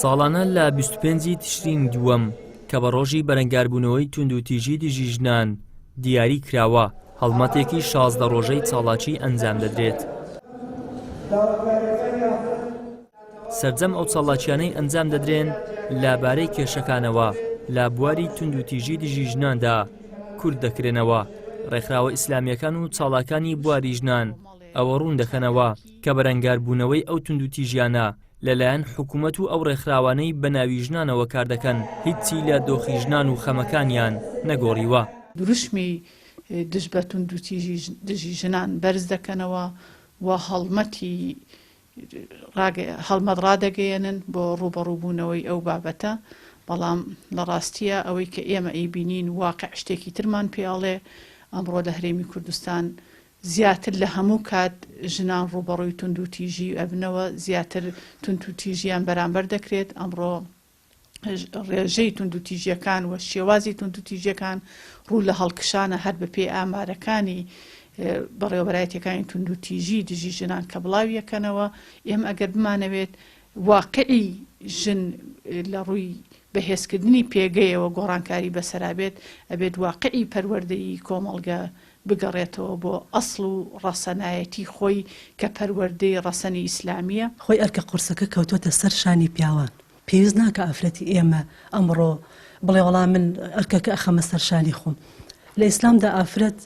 ساڵانە لە 25 تشرین دووەم کە بە ڕۆژی بەرەنگاربوونەوەی توندوتیژی دژی ژنان دیاری کراوە، هەڵمەتێکی 16 ڕۆژەی چاڵاکی ئەنجام دەدرێت. سەرجەم ئەو چاڵاکیانەی ئەنجام دەدرێن لەبارەی کێشەکانەوە لە بواری توندوتیژی دژی ژناندا کورد دەکرێنەوە. ڕێکخراوە ئیسلامیەکان و چاڵاکانی بواری ژنان ئەوە ڕوون دەکەنەوە کە بەرەنگاربوونەوەی ئەو توندوتیژیانە لەلایەن حکوومەت و ئەو ڕێکخراوانەی بەناوی ژنانەوە کار دەکەن هیچی لە دۆخی ژنان و خەمەکانیان نەگۆڕیوە. دروشمی دژ بە توندوتیژی دژی ژنان بەرز دەکەنەوە و هەڵمەت ڕادەگەیەنن بۆ ڕوبەڕووبوونەوەی ئەو بابەتە، بەڵام لە ڕاستیە ئەوەی کە ئێمە ئەیبینین واقع شتێکی ترمان پێڵێ. ئەمڕۆ لە هەرێمی کوردستان زیاتر لە هەموو کات ژنان ڕوبەڕووی توندوتیژی ئەبنەوە، زیاتر توندوتیژیان بەرامبەر دەکرێت. ئەمڕۆ ڕێژەی توندوتیژیەکان و شێوازی توندوتیژیەکان ڕوو لە هەڵکشانە هەر بەپێ ئامارەکانی بەڕێوەبەرایەتەکانی توندوتیژی دژی ژنان کە بڵاو یەکەنەوە. ئێمە ئەگەر بمانەوێت واقعی ژن لە ڕووی بەهێزکردنی پێگەیەوە گۆڕانکاری بەسەرابێت، ئەبێت واقعی پەروەردەی کۆمەڵگە بگەڕێتەوە بۆ ئەسڵ و ڕەسەنایەتی خۆی کە پەروەردەی ڕەسەنی ئیسلامیە. خۆی ئەرکە قورسەکە کەوتۆتە سەر شانی پیاوان. پێویست ناکە ئافرەتی ئێمە ئەمڕۆ بڵێ وەڵام من ئەرکەکە ئەخەمە سەر شانی خۆم. لە ئیسلامدا ئافرەت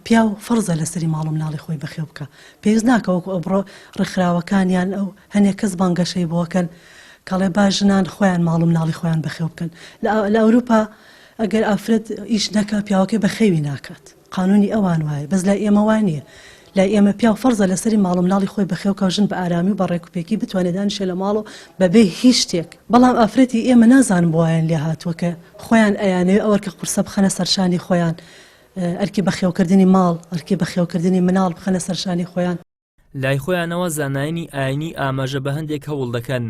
پیاو فەرزە لەسەری ماڵ و مناڵی خۆی بەخێو بکە. پێویست ناکە وەکو ئەبڕۆ ڕێکخراوەکانیان ئەو هەنێک کەس بانگەشەی بۆکەن کەڵێ با ژنان خۆیان ماڵ و مناڵی خۆیان بەخێو بکەن. لە ئەوروپا ئەگەر ئافرەت ئیش نەکە پیاوەکەی بەخێوی ناکات. قانونی ئەوان وایە، بەس لای ئێمە وای نییە. لای ئێمە پیاو فەرزە لەسەری ماڵ و مناڵی خۆی بەخێوکە ژن بە ئارامی و بە ڕێکوپێکی بتوانێت دانیشێ لە ماڵ و بەبێ هیچ شتێک. بەڵام ئافرەتی ئێمە نازانم بۆیان لێ هاتووە کە خۆیان ئەیانەوێ ئەوە کە قورسە بخەنە سەرشانی خۆیان، ئەرکی بەخێوکردنی ماڵ، ئەرکی بەخێوکردنی مناڵ بخەنە سەرشانی خۆیان. لای خۆیانەوە زانایانی ئاینی ئاماژە بە هەندێک هەوڵ دەکەن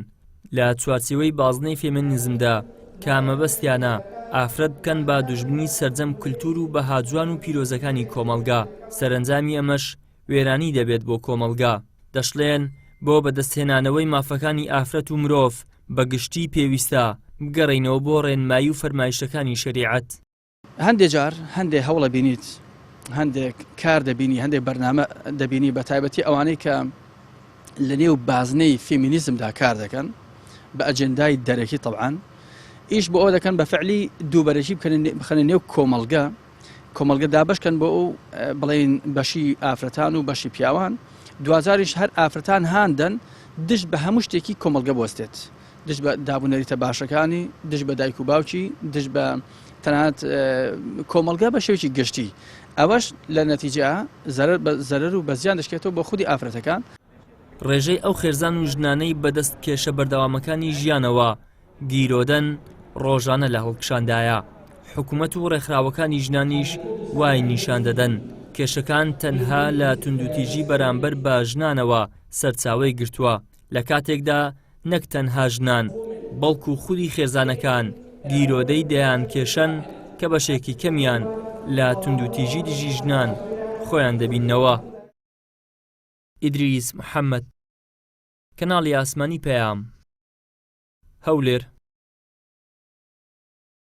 لە چوارچێوەی بازنەی فێمینیزمدا کە مەبەستیانە ئافرەت بکەن بە دوژمنی سەرجەم کولتور و بە هاجوان و پیرۆزەکانی کۆمەلگا. سەرنجامی ئەمەش وێرانی دەبێت بۆ کۆمەلگا. دەشڵێن بۆ بەدەستهێنانەوەی مافەکانی ئافرەت و مرۆڤ بە گشتی پێویستە بگەڕینەوە بۆ ڕێنمایی و فەرمایشەکانی شەریعەت. هەندێک جار هەندێک هەوڵە بینیت، هەندێک کار دەبینی، هەندێک بەرنامە دەبینی بە تایبەتی ئەوانەی کە لە نێو بازنەی فێمینیزمدا کار دەکەن بە ئەجێندای دەرەکی طبعاً ئیش بۆ ئەو دەکەن بە فعلی دووبەرەشی بخەنە نێو کۆمەلگە دابشکەن بۆ ئەو بڵێن بەشی ئافرەتان و بەشی پیاوان. دوازاریش هەر ئافرەتان هاندن دش بە هەموو شتێکی کۆمەلگە بوەستێت، دش بە دابوونەریتە باشەکانی، دش بە دایک و باوکی، دش بە تەنانەت کۆمەلگا بە شێوکی گشتی. ئەوەش لە نەتیجە زەرەر و بەزیان دەشکێتەوە بۆ خودی ئافرەتەکان. ڕێژەی ئەو خێرزان و ژنانەی بەدەست کێشە بەردەوامەکانی ژیانەوە گیرۆدەن ڕۆژانە لە هەڵکشاندایە. حکوومەت و ڕێکخراوەکانی ژنانیش وای نیشان دەدەن کێشەکان تەنها لە توندوتیژی بەرامبەر بە ژنانەوە سەرچاوەی گرتووە، لە کاتێکدا نەک تەنها ژنان بەڵکو خودی خێرزانەکان گیرۆدەی دەیان کێشەن کە بەشێکی کەمیان لە توندوتیژی دژی ژنان خۆیان دەبینەوە. ئیدریس محەممەد، کەناڵی ئاسمانی پەیام، هەولێر.